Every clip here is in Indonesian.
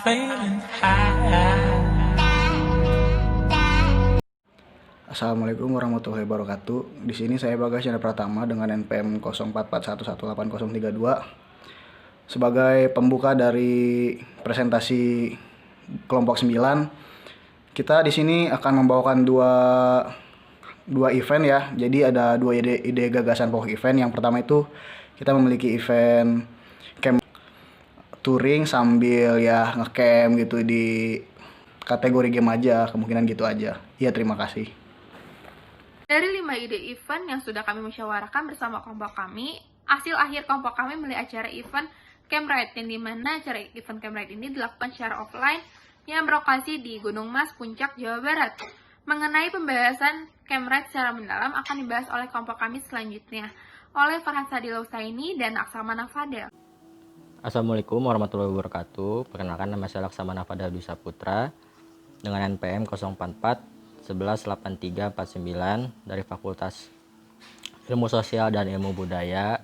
feeling high. Assalamualaikum warahmatullahi wabarakatuh. Di sini saya Bagas Chandra Pratama dengan NPM 0441188032 sebagai pembuka dari presentasi kelompok 9. Kita di sini akan membawakan dua event ya. Jadi ada dua ide gagasan pokok event. Yang pertama itu kita memiliki event camp touring sambil ya ngecamp gitu di kategori game aja, kemungkinan gitu aja. Iya, terima kasih. Dari 5 ide event yang sudah kami musyawarahkan bersama kelompok kami, hasil akhir kelompok kami memilih acara event Camp Ride, yang dimana acara event Camp Ride ini dilakukan secara offline yang berlokasi di Gunung Mas, Puncak, Jawa Barat. Mengenai pembahasan Camp Ride secara mendalam akan dibahas oleh kelompok kami selanjutnya, oleh Farhan Sadil Husaini dan Aksamana Fadel. Assalamualaikum warahmatullahi wabarakatuh. Perkenalkan, nama saya Laksamana Fadel Dwi Saputra dengan NPM 044 118349 dari Fakultas Ilmu Sosial dan Ilmu Budaya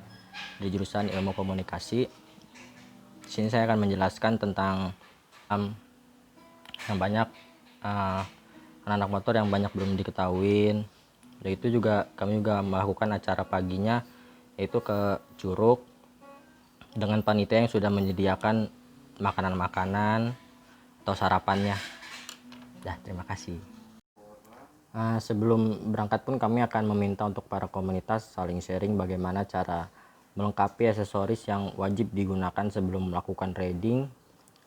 di jurusan Ilmu Komunikasi. Di sini saya akan menjelaskan tentang yang banyak anak-anak motor yang banyak belum diketahui. Dan itu juga kami juga melakukan acara paginya, yaitu ke Curug dengan panitia yang sudah menyediakan makanan-makanan atau sarapannya. Terima kasih. Sebelum berangkat pun kami akan meminta untuk para komunitas saling sharing bagaimana cara melengkapi aksesoris yang wajib digunakan sebelum melakukan riding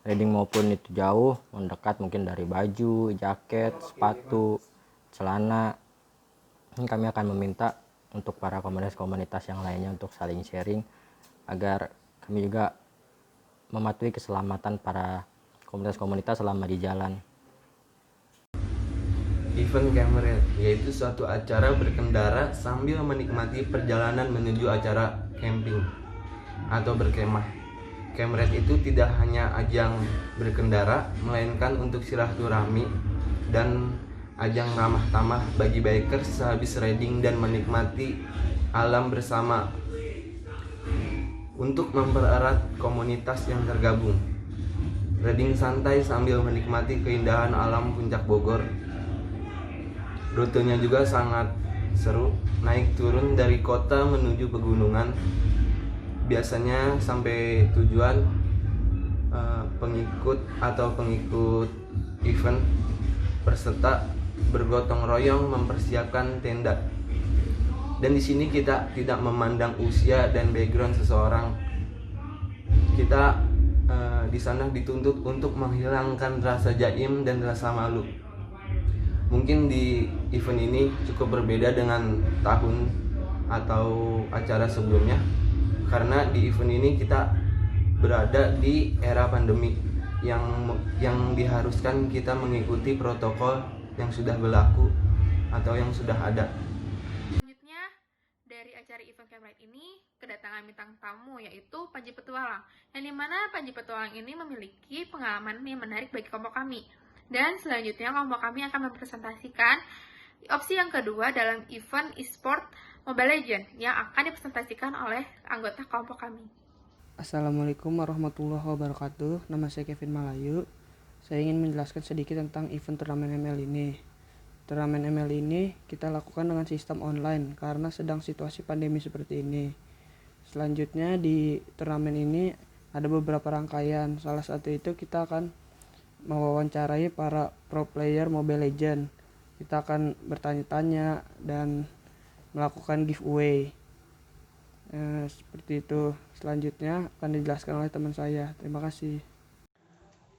maupun itu jauh, mendekat, mungkin dari baju, jaket, sepatu, celana. Kami akan meminta untuk para komunitas-komunitas yang lainnya untuk saling sharing agar kami juga mematuhi keselamatan para komunitas-komunitas selama di jalan. Event Camp Ride yaitu suatu acara berkendara sambil menikmati perjalanan menuju acara camping atau berkemah. Camp Ride itu tidak hanya ajang berkendara, melainkan untuk silaturahmi dan ajang ramah tamah bagi bikers sehabis riding dan menikmati alam bersama untuk mempererat komunitas yang tergabung. Riding santai sambil menikmati keindahan alam Puncak Bogor. Rutenya juga sangat seru, naik turun dari kota menuju pegunungan. Biasanya sampai tujuan pengikut event peserta bergotong royong mempersiapkan tenda. Dan di sini kita tidak memandang usia dan background seseorang. Kita di sana dituntut untuk menghilangkan rasa jaim dan rasa malu. Mungkin di event ini cukup berbeda dengan tahun atau acara sebelumnya, karena di event ini kita berada di era pandemi yang diharuskan kita mengikuti protokol yang sudah berlaku atau yang sudah ada. Selanjutnya, dari acara event Camp Ride ini kedatangan bintang tamu, yaitu Panji Petualang, yang dimana Panji Petualang ini memiliki pengalaman yang menarik bagi kelompok kami. Dan selanjutnya kelompok kami akan mempresentasikan opsi yang kedua dalam event e-sport Mobile Legends yang akan dipresentasikan oleh anggota kelompok kami. Assalamualaikum warahmatullahi wabarakatuh. Nama saya Kevin Malayu. Saya ingin menjelaskan sedikit tentang event turnamen ML ini. Turnamen ML ini kita lakukan dengan sistem online karena sedang situasi pandemi seperti ini. Selanjutnya di turnamen ini ada beberapa rangkaian. Salah satu itu kita akan mewawancarai para pro player Mobile Legends. Kita akan bertanya-tanya dan melakukan giveaway. Seperti itu. Selanjutnya akan dijelaskan oleh teman saya. Terima kasih.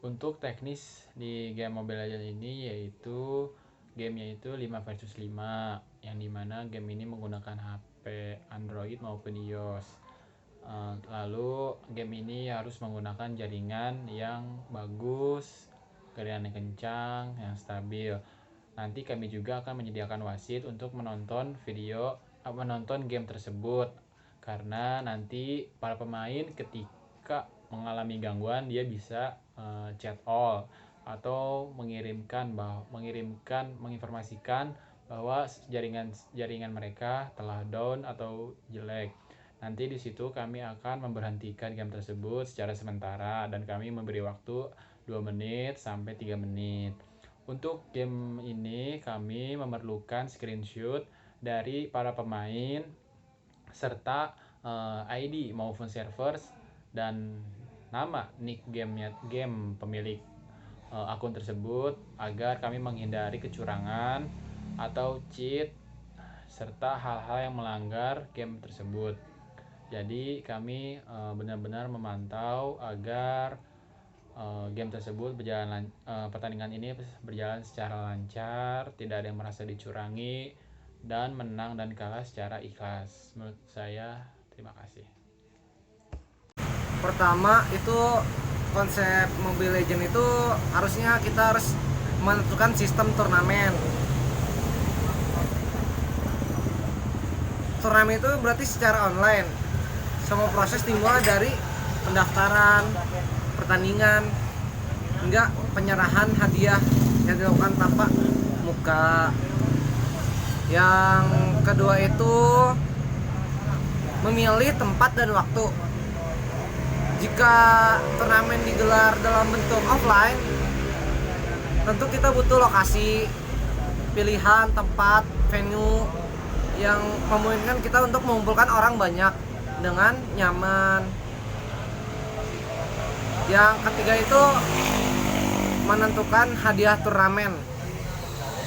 Untuk teknis di game Mobile Legends ini yaitu gamenya itu 5 versus 5, yang dimana game ini menggunakan HP Android maupun iOS. Lalu game ini harus menggunakan jaringan yang bagus, jaringan yang kencang, yang stabil. Nanti kami juga akan menyediakan wasit untuk menonton game tersebut, karena nanti para pemain ketika mengalami gangguan dia bisa chat all atau menginformasikan bahwa jaringan mereka telah down atau jelek. Nanti di situ kami akan memberhentikan game tersebut secara sementara dan kami memberi waktu 2 menit sampai 3 menit. Untuk game ini kami memerlukan screenshot dari para pemain serta ID maupun servers dan nama nick game pemilik akun tersebut agar kami menghindari kecurangan atau cheat serta hal-hal yang melanggar game tersebut. Jadi kami benar-benar memantau agar game tersebut pertandingan ini berjalan secara lancar, tidak ada yang merasa dicurangi, dan menang dan kalah secara ikhlas. Menurut saya, terima kasih. Pertama itu konsep Mobile Legend itu harusnya kita harus menentukan sistem turnamen. Turnamen itu berarti secara online. Semua proses dimulai dari pendaftaran, pertandingan, hingga penyerahan hadiah yang dilakukan tanpa muka. Yang kedua itu memilih tempat dan waktu. Jika turnamen digelar dalam bentuk offline, tentu kita butuh lokasi, pilihan tempat, venue yang memungkinkan kita untuk mengumpulkan orang banyak dengan nyaman. Yang ketiga itu menentukan hadiah turnamen.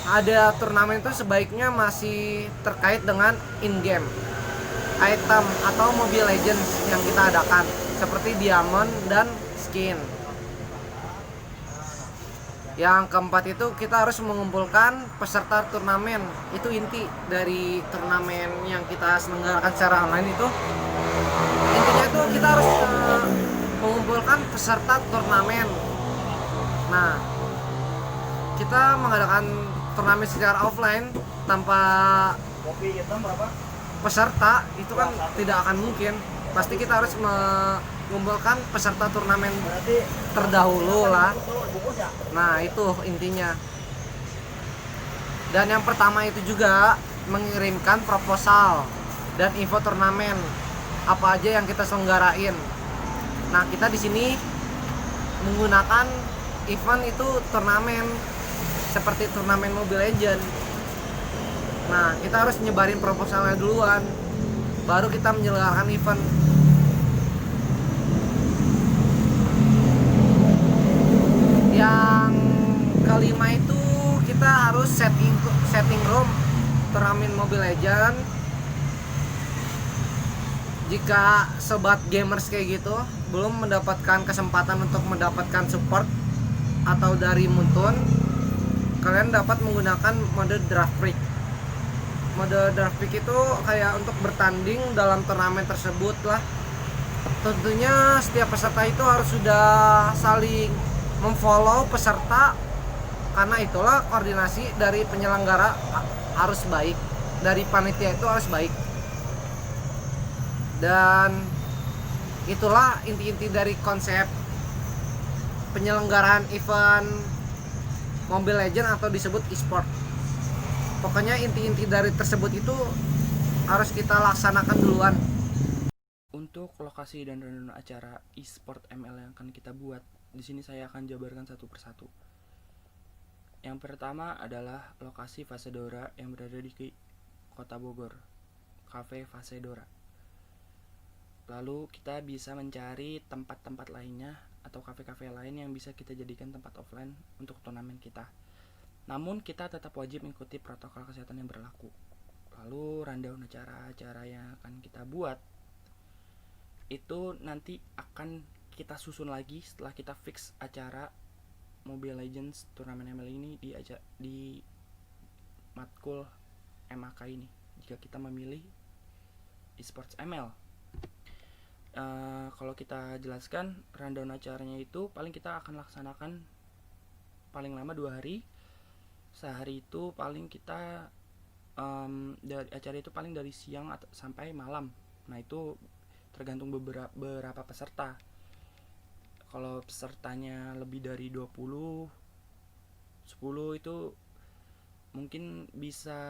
Hadiah turnamen itu sebaiknya masih terkait dengan in-game item atau Mobile Legends yang kita adakan, seperti diamond dan skin. Yang keempat itu kita harus mengumpulkan peserta turnamen. Itu inti dari turnamen yang kita selenggarakan secara online itu. Intinya itu kita harus mengumpulkan peserta turnamen. Nah, kita mengadakan turnamen secara offline tanpa peserta itu kan tidak akan mungkin. Pasti kita harus mengumpulkan peserta turnamen terdahulu lah. Nah, itu intinya. Dan yang pertama itu juga mengirimkan proposal dan info turnamen apa aja yang kita selenggarain. Nah, kita di sini menggunakan event itu turnamen seperti turnamen Mobile Legend. Nah, kita harus nyebarin proposalnya duluan, baru kita menyelenggarakan event. Yang kelima itu kita harus setting room turnamen Mobile Legend. Jika sobat gamers kayak gitu belum mendapatkan kesempatan untuk mendapatkan support atau dari Muntun, kalian dapat menggunakan mode draft pick. Mode draft pick itu kayak untuk bertanding dalam turnamen tersebut lah. Tentunya setiap peserta itu harus sudah saling memfollow peserta, karena itulah koordinasi dari penyelenggara harus baik, dari panitia itu harus baik. Dan itulah inti-inti dari konsep penyelenggaraan event Mobile Legends atau disebut e-sport. Pokoknya inti-inti dari tersebut itu harus kita laksanakan duluan. Untuk lokasi dan rundown acara e-sport ML yang akan kita buat, di sini saya akan jabarkan satu persatu. Yang pertama adalah lokasi Vasedora yang berada di Kota Bogor, Cafe Vasedora. Lalu kita bisa mencari tempat-tempat lainnya atau kafe-kafe lain yang bisa kita jadikan tempat offline untuk turnamen kita. Namun kita tetap wajib mengikuti protokol kesehatan yang berlaku. Lalu rundown acara-acara yang akan kita buat itu nanti akan kita susun lagi setelah kita fix acara Mobile Legends turnamen ML ini di matkul MAK ini, jika kita memilih esports ML. Kalau kita jelaskan rundown acaranya itu paling kita akan laksanakan paling lama 2 hari. Sehari itu paling kita dari acara itu paling dari siang sampai malam. Nah, itu tergantung beberapa peserta. Kalau pesertanya lebih dari 20, 10 itu mungkin bisa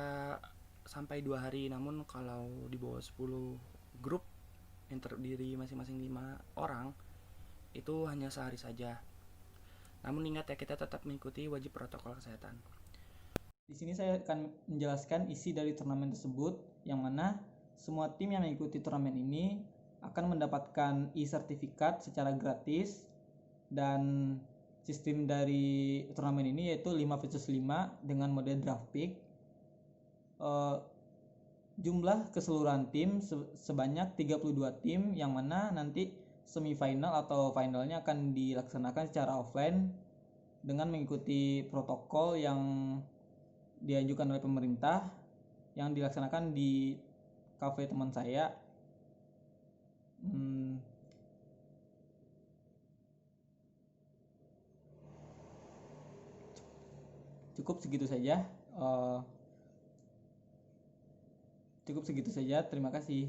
sampai 2 hari. Namun kalau di bawah 10 grup yang terdiri masing-masing 5 orang, itu hanya sehari saja. Namun ingat ya, kita tetap mengikuti wajib protokol kesehatan. Di sini saya akan menjelaskan isi dari turnamen tersebut, yang mana semua tim yang mengikuti turnamen ini akan mendapatkan e-sertifikat secara gratis, dan sistem dari turnamen ini yaitu 5 versus 5 dengan mode draft pick. Jumlah keseluruhan tim sebanyak 32 tim, yang mana nanti semifinal atau finalnya akan dilaksanakan secara offline dengan mengikuti protokol yang diajukan oleh pemerintah yang dilaksanakan di kafe teman saya. Cukup segitu saja. Terima kasih.